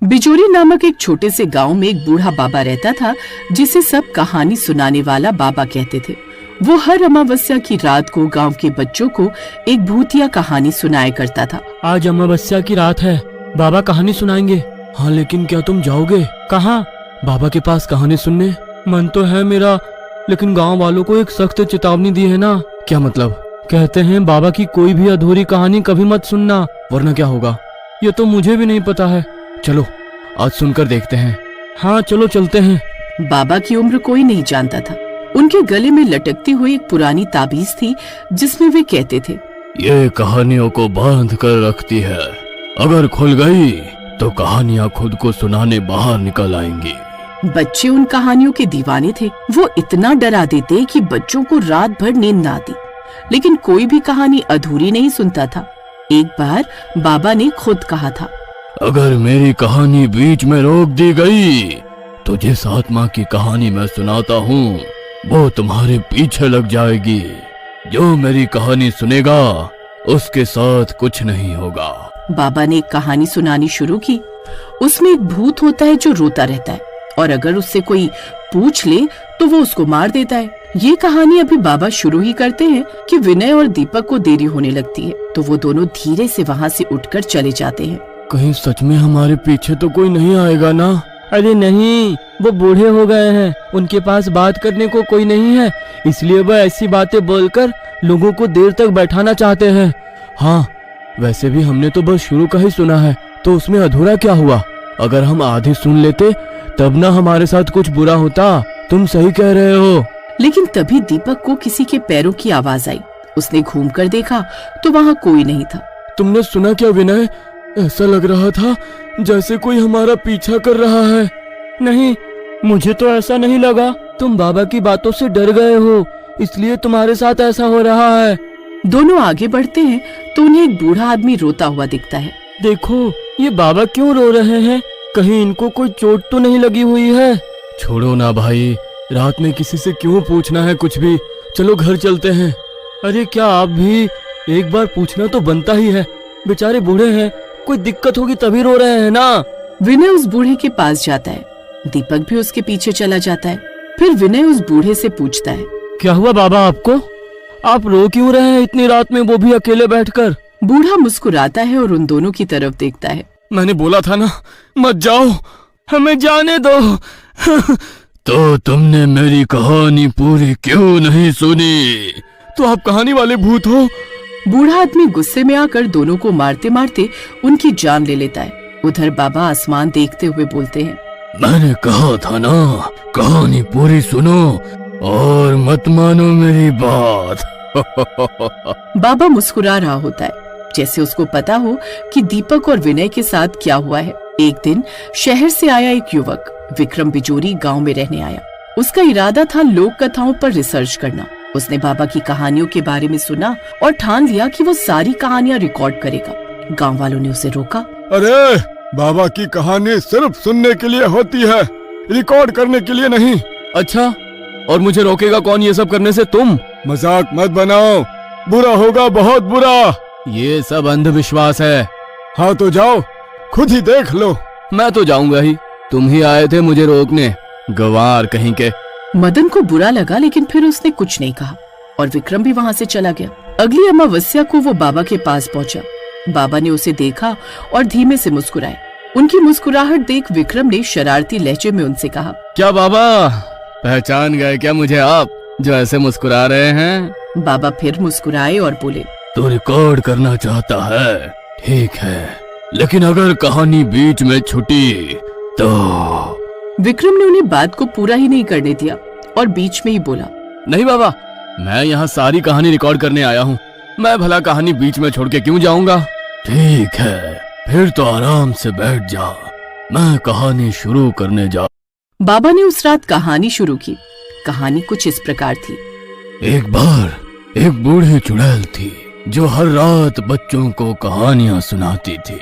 बिजोरी नामक एक छोटे से गांव में एक बूढ़ा बाबा रहता था, जिसे सब कहानी सुनाने वाला बाबा कहते थे। वो हर अमावस्या की रात को गांव के बच्चों को एक भूतिया कहानी सुनाया करता था। आज अमावस्या की रात है, बाबा कहानी सुनाएंगे। हाँ, लेकिन क्या तुम जाओगे? कहाँ? बाबा के पास कहानी सुनने। मन तो है मेरा, लेकिन गांव वालों को एक सख्त चेतावनी दी है ना। क्या मतलब? कहते हैं बाबा की कोई भी अधूरी कहानी कभी मत सुनना, वरना क्या होगा ये तो मुझे भी नहीं पता है। चलो आज सुनकर देखते हैं। हाँ चलो चलते हैं। बाबा की उम्र कोई नहीं जानता था। उनके गले में लटकती हुई एक पुरानी ताबीज थी, जिसमें वे कहते थे, ये कहानियों को बांध कर रखती है, अगर खुल गई तो कहानियाँ खुद को सुनाने बाहर निकल आएंगी। बच्चे उन कहानियों के दीवाने थे। वो इतना डरा देते कि बच्चों को रात भर नींद न आती, लेकिन कोई भी कहानी अधूरी नहीं सुनता था। एक बार बाबा ने खुद कहा था, अगर मेरी कहानी बीच में रोक दी गई तो जिस आत्मा की कहानी मैं सुनाता हूँ वो तुम्हारे पीछे लग जाएगी। जो मेरी कहानी सुनेगा उसके साथ कुछ नहीं होगा। बाबा ने एक कहानी सुनानी शुरू की। उसमें एक भूत होता है जो रोता रहता है, और अगर उससे कोई पूछ ले तो वो उसको मार देता है। ये कहानी अभी बाबा शुरू ही करते हैं कि विनय और दीपक को देरी होने लगती है, तो वो दोनों धीरे से वहाँ से उठकर चले जाते हैं। कहीं सच में हमारे पीछे तो कोई नहीं आएगा ना? अरे नहीं, वो बूढ़े हो गए हैं, उनके पास बात करने को कोई नहीं है, इसलिए वो ऐसी बातें बोलकर लोगों को देर तक बैठाना चाहते हैं। हाँ, वैसे भी हमने तो बस शुरू का ही सुना है, तो उसमें अधूरा क्या हुआ? अगर हम आधी सुन लेते तब ना हमारे साथ कुछ बुरा होता। तुम सही कह रहे हो। लेकिन तभी दीपक को किसी के पैरों की आवाज आई। उसने घूमकर देखा तो वहाँ कोई नहीं था। तुमने सुना क्या विनय? ऐसा लग रहा था जैसे कोई हमारा पीछा कर रहा है। नहीं, मुझे तो ऐसा नहीं लगा। तुम बाबा की बातों से डर गए हो, इसलिए तुम्हारे साथ ऐसा हो रहा है। दोनों आगे बढ़ते हैं तो उन्हें एक बूढ़ा आदमी रोता हुआ दिखता है। देखो, ये बाबा क्यों रो रहे हैं? कहीं इनको कोई चोट तो नहीं लगी हुई है? छोड़ो ना भाई, रात में किसी से क्यों पूछना है कुछ भी। चलो घर चलते हैं। अरे क्या आप भी? एक बार पूछना तो बनता ही है। बेचारे बूढ़े हैं, कोई दिक्कत होगी तभी रो रहे हैं ना। विनय उस बूढ़े के पास जाता है। दीपक भी उसके पीछे चला जाता है। फिर विनय उस बूढ़े से पूछता है, क्या हुआ बाबा आपको? आप रो क्यों रहे हैं इतनी रात में, वो भी अकेले बैठकर? बूढ़ा मुस्कुराता है और उन दोनों की तरफ देखता है। मैंने बोला था ना, मत जाओ, हमें जाने दो। तो तुमने मेरी कहानी पूरी क्यों नहीं सुनी? तो आप कहानी वाले भूत हो? बूढ़ा आदमी गुस्से में आकर दोनों को मारते मारते उनकी जान ले लेता है। उधर बाबा आसमान देखते हुए बोलते हैं, मैंने कहा था ना, कहानी पूरी सुनो और मत मानो मेरी बात। बाबा मुस्कुरा रहा होता है, जैसे उसको पता हो कि दीपक और विनय के साथ क्या हुआ है। एक दिन शहर से आया एक युवक विक्रम बिजोरी गांव में रहने आया। उसका इरादा था लोक कथाओं पर रिसर्च करना। उसने बाबा की कहानियों के बारे में सुना और ठान लिया कि वो सारी कहानियां रिकॉर्ड करेगा। गांव वालों ने उसे रोका। अरे, बाबा की कहानी सिर्फ सुनने के लिए होती है, रिकॉर्ड करने के लिए नहीं। अच्छा, और मुझे रोकेगा कौन ये सब करने से? तुम मजाक मत बनाओ, बुरा होगा, बहुत बुरा। ये सब अंधविश्वास है। हाँ तो जाओ, खुद ही देख लो। मैं तो जाऊंगा ही, तुम ही आए थे मुझे रोकने, गवार कहीं के। मदन को बुरा लगा, लेकिन फिर उसने कुछ नहीं कहा और विक्रम भी वहाँ से चला गया। अगली अमावस्या को वो बाबा के पास पहुँचा। बाबा ने उसे देखा और धीमे से मुस्कुराए। उनकी मुस्कुराहट देख विक्रम ने शरारती लहजे में उनसे कहा, क्या बाबा, पहचान गए क्या मुझे आप, जो ऐसे मुस्कुरा रहे हैं? बाबा फिर मुस्कुराए और बोले, तो रिकॉर्ड करना चाहता है, ठीक है, लेकिन अगर कहानी बीच में छूटी तो। विक्रम ने उन्हें बात को पूरा ही नहीं करने दिया और बीच में ही बोला, नहीं बाबा, मैं यहाँ सारी कहानी रिकॉर्ड करने आया हूँ, मैं भला कहानी बीच में छोड़ के क्यों जाऊंगा? ठीक है, फिर तो आराम से बैठ जा, मैं कहानी शुरू करने जा। बाबा ने उस रात कहानी शुरू की। कहानी कुछ इस प्रकार थी। एक बार एक बूढ़ी चुड़ैल थी जो हर रात बच्चों को कहानियां सुनाती थी,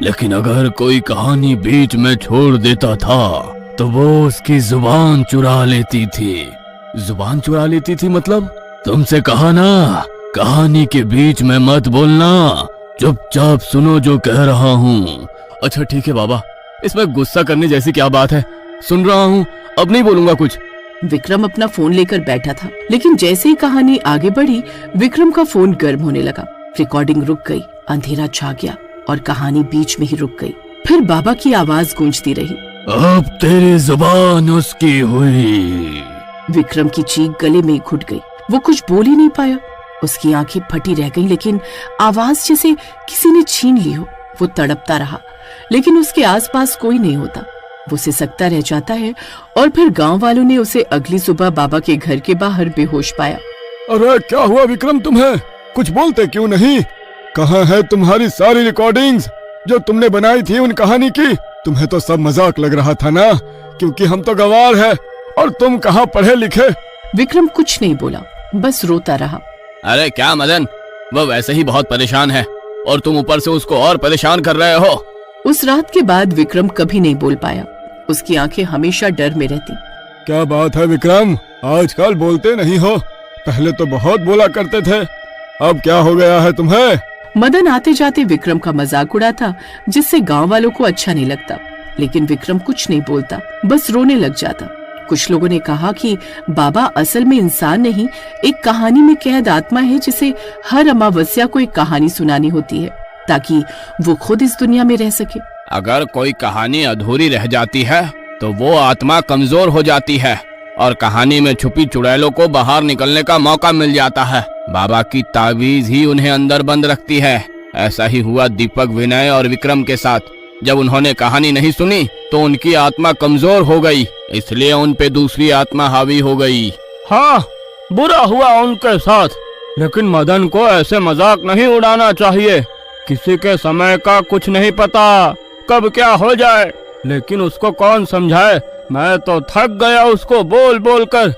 लेकिन अगर कोई कहानी बीच में छोड़ देता था तो वो उसकी जुबान चुरा लेती थी। जुबान चुरा लेती थी मतलब? तुमसे कहा ना, कहानी के बीच में मत बोलना, चुपचाप सुनो जो कह रहा हूँ। अच्छा ठीक है बाबा, इसमें गुस्सा करने जैसी क्या बात है? सुन रहा हूँ, अब नहीं बोलूंगा कुछ। विक्रम अपना फोन लेकर बैठा था, लेकिन जैसे ही कहानी आगे बढ़ी विक्रम का फोन गर्म होने लगा। रिकॉर्डिंग रुक गई, अंधेरा छा गया और कहानी बीच में ही रुक गई। फिर बाबा की आवाज गूंजती रही, अब तेरी जुबान उसकी हुई। विक्रम की चीख गले में घुट गई। वो कुछ बोल ही नहीं पाया। उसकी आंखें फटी रह गईं, लेकिन आवाज जैसे किसी ने छीन ली हो। वो तड़पता रहा, लेकिन उसके आसपास कोई नहीं होता। वो सिसकता रह जाता है और फिर गांव वालों ने उसे अगली सुबह बाबा के घर के बाहर बेहोश पाया। अरे क्या हुआ विक्रम तुम्हें? कुछ बोलते क्यों नहीं? कहाँ है तुम्हारी सारी रिकॉर्डिंग्स जो तुमने बनाई थी उन कहानी की? तुम्हें तो सब मजाक लग रहा था ना, क्योंकि हम तो गवार हैं और तुम कहाँ पढ़े लिखे। विक्रम कुछ नहीं बोला, बस रोता रहा। अरे क्या मदन, वो वैसे ही बहुत परेशान है और तुम ऊपर से उसको और परेशान कर रहे हो। उस रात के बाद विक्रम कभी नहीं बोल पाया। उसकी आंखें हमेशा डर में रहती। क्या बात है विक्रम, आजकल बोलते नहीं हो? पहले तो बहुत बोला करते थे, अब क्या हो गया है तुम्हें? मदन आते जाते विक्रम का मजाक उड़ाता, जिससे गांव वालों को अच्छा नहीं लगता। लेकिन विक्रम कुछ नहीं बोलता, बस रोने लग जाता। कुछ लोगों ने कहा कि बाबा असल में इंसान नहीं, एक कहानी में कैद आत्मा है, जिसे हर अमावस्या को एक कहानी सुनानी होती है ताकि वो खुद इस दुनिया में रह सके। अगर कोई कहानी अधूरी रह जाती है तो वो आत्मा कमजोर हो जाती है और कहानी में छुपी चुड़ैलों को बाहर निकलने का मौका मिल जाता है। बाबा की ताबीज ही उन्हें अंदर बंद रखती है। ऐसा ही हुआ दीपक, विनय और विक्रम के साथ। जब उन्होंने कहानी नहीं सुनी तो उनकी आत्मा कमजोर हो गई, इसलिए उन पे दूसरी आत्मा हावी हो गई। हाँ, बुरा हुआ उनके साथ, लेकिन मदन को ऐसे मजाक नहीं उड़ाना चाहिए। किसी के समय का कुछ नहीं पता, कब क्या हो जाए। लेकिन उसको कौन समझाए? मैं तो थक गया उसको बोल बोल कर।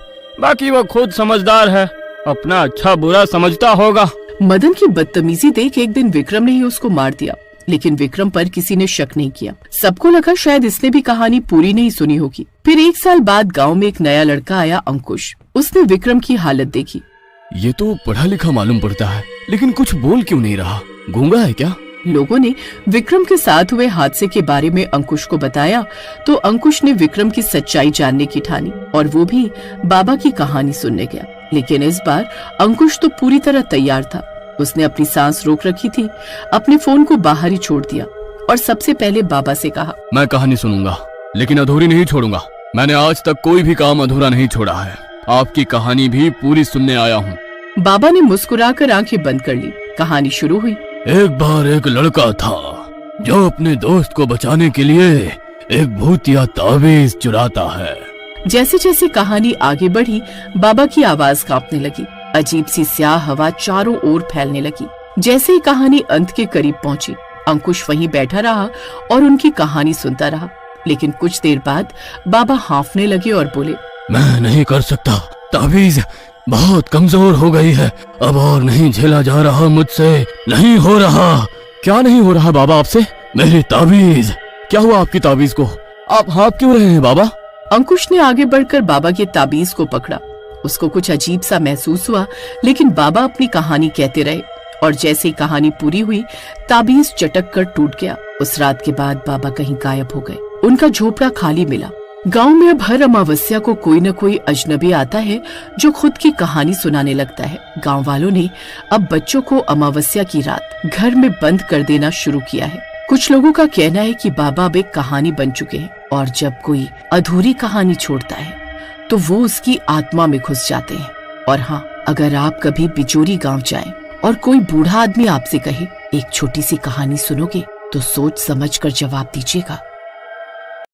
बाकी वो खुद समझदार है, अपना अच्छा बुरा समझता होगा। मदन की बदतमीजी देख एक दिन विक्रम ने ही उसको मार दिया, लेकिन विक्रम पर किसी ने शक नहीं किया। सबको लगा शायद इसने भी कहानी पूरी नहीं सुनी होगी। फिर 1 साल बाद गांव में एक नया लड़का आया, अंकुश। उसने विक्रम की हालत देखी। ये तो पढ़ा लिखा मालूम पड़ता है, लेकिन कुछ बोल क्यों नहीं रहा? गूंगा है क्या? लोगों ने विक्रम के साथ हुए हादसे के बारे में अंकुश को बताया तो अंकुश ने विक्रम की सच्चाई जानने की ठानी और वो भी बाबा की कहानी सुनने गया। लेकिन इस बार अंकुश तो पूरी तरह तैयार था। उसने अपनी सांस रोक रखी थी, अपने फोन को बाहर ही छोड़ दिया और सबसे पहले बाबा से कहा, मैं कहानी सुनूंगा, लेकिन अधूरी नहीं छोड़ूंगा। मैंने आज तक कोई भी काम अधूरा नहीं छोड़ा है। आपकी कहानी भी पूरी सुनने आया हूँ। बाबा ने मुस्कुराकर आंखें बंद कर ली। कहानी शुरू हुई। एक बार एक लड़का था जो अपने दोस्त को बचाने के लिए एक भूतिया ताबीज चुराता है। जैसे जैसे कहानी आगे बढ़ी, बाबा की आवाज कांपने लगी। अजीब सी स्याह हवा चारों ओर फैलने लगी। जैसे ही कहानी अंत के करीब पहुंची, अंकुश वहीं बैठा रहा और उनकी कहानी सुनता रहा। लेकिन कुछ देर बाद बाबा हांफने लगे और बोले, मैं नहीं कर सकता, ताबीज बहुत कमजोर हो गई है, अब और नहीं झेला जा रहा मुझसे, नहीं हो रहा। क्या नहीं हो रहा बाबा आपसे? मेरी ताबीज। क्या हुआ आपकी ताबीज को? आप हाँफ क्यों रहे हैं बाबा? अंकुश ने आगे बढ़कर बाबा के ताबीज को पकड़ा। उसको कुछ अजीब सा महसूस हुआ, लेकिन बाबा अपनी कहानी कहते रहे और जैसे ही कहानी पूरी हुई, ताबीज चटक कर टूट गया। उस रात के बाद बाबा कहीं गायब हो गए। उनका झोपड़ा खाली मिला। गांव में अब हर अमावस्या को कोई न कोई अजनबी आता है जो खुद की कहानी सुनाने लगता है। गांव वालों ने अब बच्चों को अमावस्या की रात घर में बंद कर देना शुरू किया है। कुछ लोगों का कहना है कि बाबा अब एक कहानी बन चुके हैं और जब कोई अधूरी कहानी छोड़ता है तो वो उसकी आत्मा में घुस जाते हैं। और हाँ, अगर आप कभी बिजोरी गांव जाएं और कोई बूढ़ा आदमी आपसे कहे एक छोटी सी कहानी सुनोगे, तो सोच समझ कर जवाब दीजिएगा।